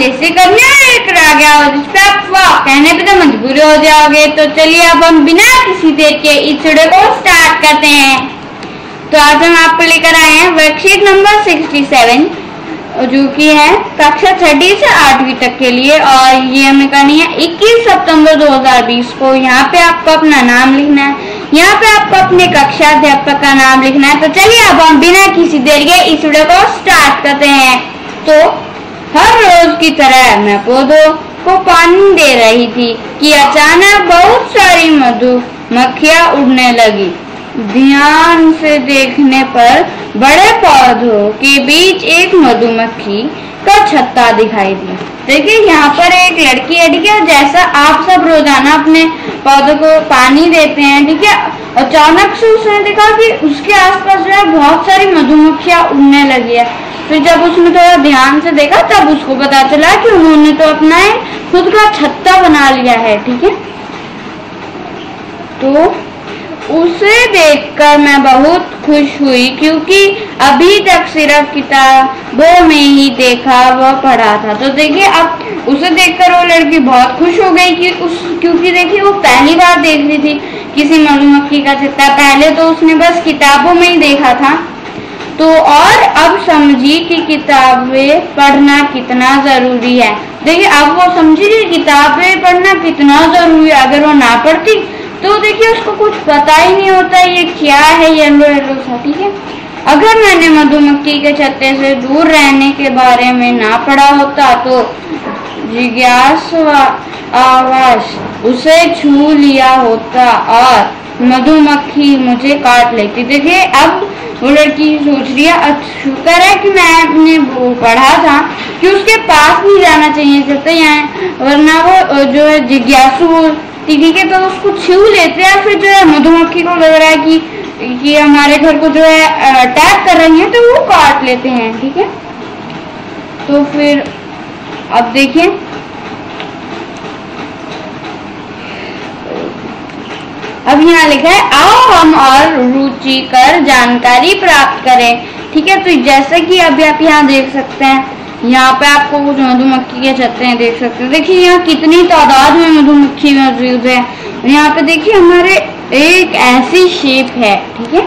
जैसे करना लेकर आ गया हो जिसपे आप वाह कहने पे तो मजबूर हो जाओगे। तो चलिए अब हम बिना किसी देर के इस वीडियो को स्टार्ट करते हैं। तो आज हम आपको लेकर आए हैं वर्कशीट नंबर 67 जो कि है कक्षा 6 से 8वीं तक के लिए, और ये हमें करनी है 21 सितंबर 2020 को। यहाँ पे आपको अपना नाम लिखना है, यहाँ पे आपको अपने कक्षा अध्यापक का नाम लिखना है। तो चलिए अब हम बिना किसी देर के इस वीडियो को स्टार्ट करते हैं। तो हर रोज की तरह मैं पौधों को पानी दे रही थी कि अचानक बहुत सारी मधुमक्खियां उड़ने लगी। ध्यान से देखने पर बड़े पौधों के बीच एक मधुमक्खी का छत्ता दिखाई दिया। देखिए यहाँ पर एक लड़की है, ठीक है। जैसा आप सब रोजाना अपने पौधों को पानी देते हैं, ठीक है, अचानक से उसने देखा कि उसके आसपास जो है बहुत सारी मधुमक्खियां उड़ने लगी है। फिर जब उसने थोड़ा ध्यान से देखा तब उसको पता चला कि उन्होंने तो अपना खुद का छत्ता बना लिया है, ठीक है। तो उसे देखकर मैं बहुत खुश हुई क्योंकि अभी तक सिर्फ किताबों में ही देखा व पढ़ा था। तो देखिए अब उसे देखकर वो लड़की बहुत खुश हो गई कि क्योंकि देखिए वो पहली बार देख रही थी किसी मधुमक्खी का छत्ता। पहले तो उसने बस किताबों में ही देखा था। तो और अब समझी कि किताबें पढ़ना कितना जरूरी है। देखिए अब वो समझी कि किताबें पढ़ना कितना जरूरी है। अगर वो ना पढ़ती तो देखिए उसको कुछ पता ही नहीं होता ये क्या है येलो येलो सा, ठीक है। अगर मैंने मधुमक्खी के छत्ते से दूर रहने के बारे में ना पढ़ा होता तो जिज्ञासु आवाज उसे छू लिया होता और मधुमक्खी मुझे काट लेती। देखिए अब वो लड़की सोच रही है शुक्र है कि मैंने वो पढ़ा था कि उसके पास नहीं जाना चाहिए छत्ते यहाँ, वरना वो जो है जिज्ञासु, ठीक है, तो उसको छू लेते हैं। फिर जो है मधुमक्खी को लग रहा है कि हमारे घर को जो है अटैक कर रही है, तो वो काट लेते हैं, ठीक है। तो फिर अब देखिए अब यहाँ लिखा है आओ हम और रुचिकर जानकारी प्राप्त करें, ठीक है। तो जैसे कि अभी आप यहाँ देख सकते हैं, यहाँ पे आपको कुछ मधुमक्खी के छत्ते हैं, देख सकते हैं। देखिए यहाँ कितनी तादाद में मधुमक्खी मौजूद है। यहाँ पे देखिए हमारे एक ऐसी शेप है, ठीक है।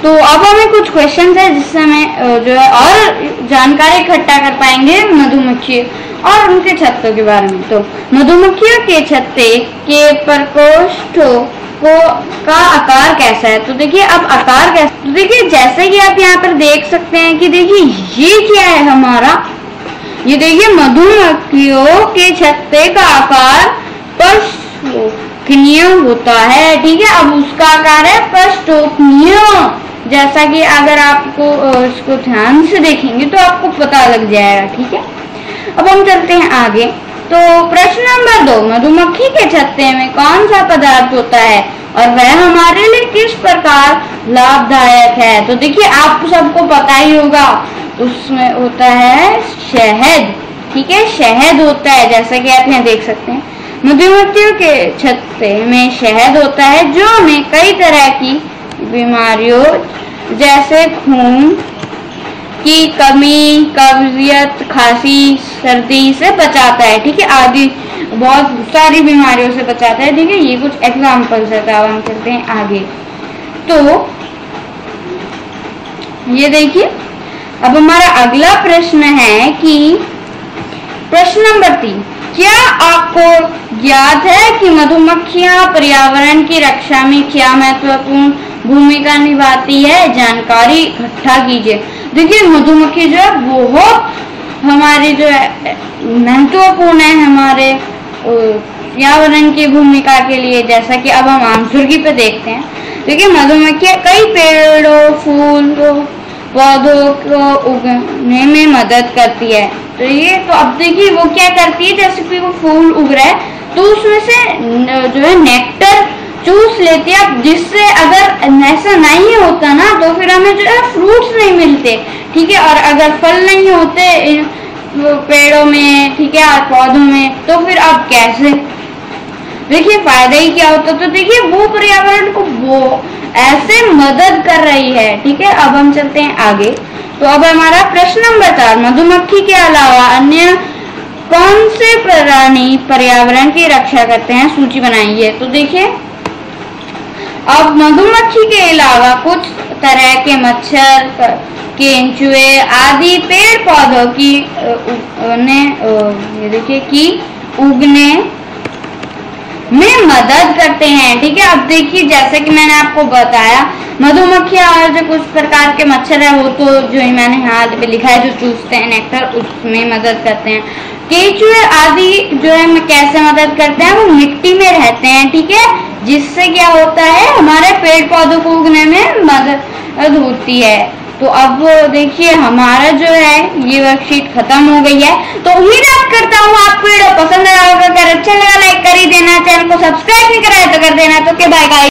तो अब हमें कुछ क्वेश्चन है जिससे हमें जो है और जानकारी इकट्ठा कर पाएंगे मधुमक्खी और उनके छत्तों के बारे में। तो मधुमक्खियों के छत्ते के प्रकोष्ठों का आकार कैसा है? तो देखिए अब आकार कैसा, तो देखिए जैसे कि आप यहाँ पर देख सकते हैं कि देखिए ये क्या है हमारा, ये देखिए मधुमक्खियों के छत्ते का आकार प्रस्तोकनीय होता है, ठीक है। अब उसका आकार है प्रस्तोकनीय। जैसा कि अगर आपको इसको ध्यान से देखेंगे तो आपको पता लग जाएगा, ठीक है। अब हम चलते हैं आगे। तो प्रश्न नंबर 2, मधुमक्खी के छत्ते में कौन सा पदार्थ होता है और वह हमारे लिए किस प्रकार लाभदायक है? तो देखिए आप सबको पता ही होगा, उसमें होता है शहद, ठीक है, शहद होता है। जैसा कि आप यहाँ देख सकते हैं मधुमक्खियों के छत्ते में शहद होता है जो हमें कई तरह की बीमारियों जैसे खून की कमी, कब्जियत, खांसी, सर्दी से बचाता है, ठीक है, आदि बहुत सारी बीमारियों से बचाता है, ठीक है। ये कुछ एग्जाम्पल्स है। तो अब हम चलते हैं आगे। तो ये देखिए अब हमारा अगला प्रश्न है कि प्रश्न नंबर 3, क्या आपको याद है कि मधुमक्खियां पर्यावरण की रक्षा में क्या महत्वपूर्ण भूमिका निभाती है? जानकारी इकट्ठा कीजिए। देखिए मधुमक्खी जो है बहुत हमारी जो है महत्वपूर्ण है हमारे पर्यावरण की भूमिका के लिए। जैसा कि अब हम आमसुर्गी पे देखते हैं, देखिए मधुमक्खियां कई पेड़ों, फूलों, पौधों को उगने में मदद करती है। तो ये तो अब देखिए वो क्या करती है, जैसे कि वो फूल उग रहा है तो उसमें से जो है नेक्टर चूस लेती है, जिससे अगर ऐसा नहीं होता ना तो फिर हमें जो है फ्रूट्स नहीं मिलते, ठीक है। और अगर फल नहीं होते पेड़ों में, ठीक है, और पौधों में, तो फिर अब कैसे, देखिए फायदा ही क्या होता। तो देखिए वो पर्यावरण को वो ऐसे मदद कर रही है, ठीक है। अब हम चलते हैं आगे। तो अब हमारा प्रश्न नंबर 4, मधुमक्खी के अलावा अन्य कौन से प्राणी पर्यावरण की रक्षा करते हैं, सूची बनाइए। तो देखिए, अब मधुमक्खी के अलावा कुछ तरह के मच्छर, केंचुए आदि पेड़ पौधों की ये देखिए की उगने में मदद करते हैं। ठीक है, अब देखिए जैसे कि मैंने आपको बताया, मधुमक्खियां और जो कुछ प्रकार के मच्छर है वो तो जो मैंने हाथ पे लिखा है, जो चूसते हैं नेक्टर, उसमें मदद करते हैं। केंचुए आदि जो है कैसे मदद करते हैं, वो मिट्टी में रहते हैं। ठीक है, जिससे क्या होता है, हमारे पेड़ पौधों को उगने में मदद होती है। तो अब देखिए हमारा जो है ये वर्कशीट खत्म हो गई है। तो उम्मीद करता हूँ आपको वीडियो पसंद आया होगा। अगर अच्छा लगा लाइक कर ही देना, चैनल को सब्सक्राइब नहीं करा है तो कर देना। तो के बाय गाइस।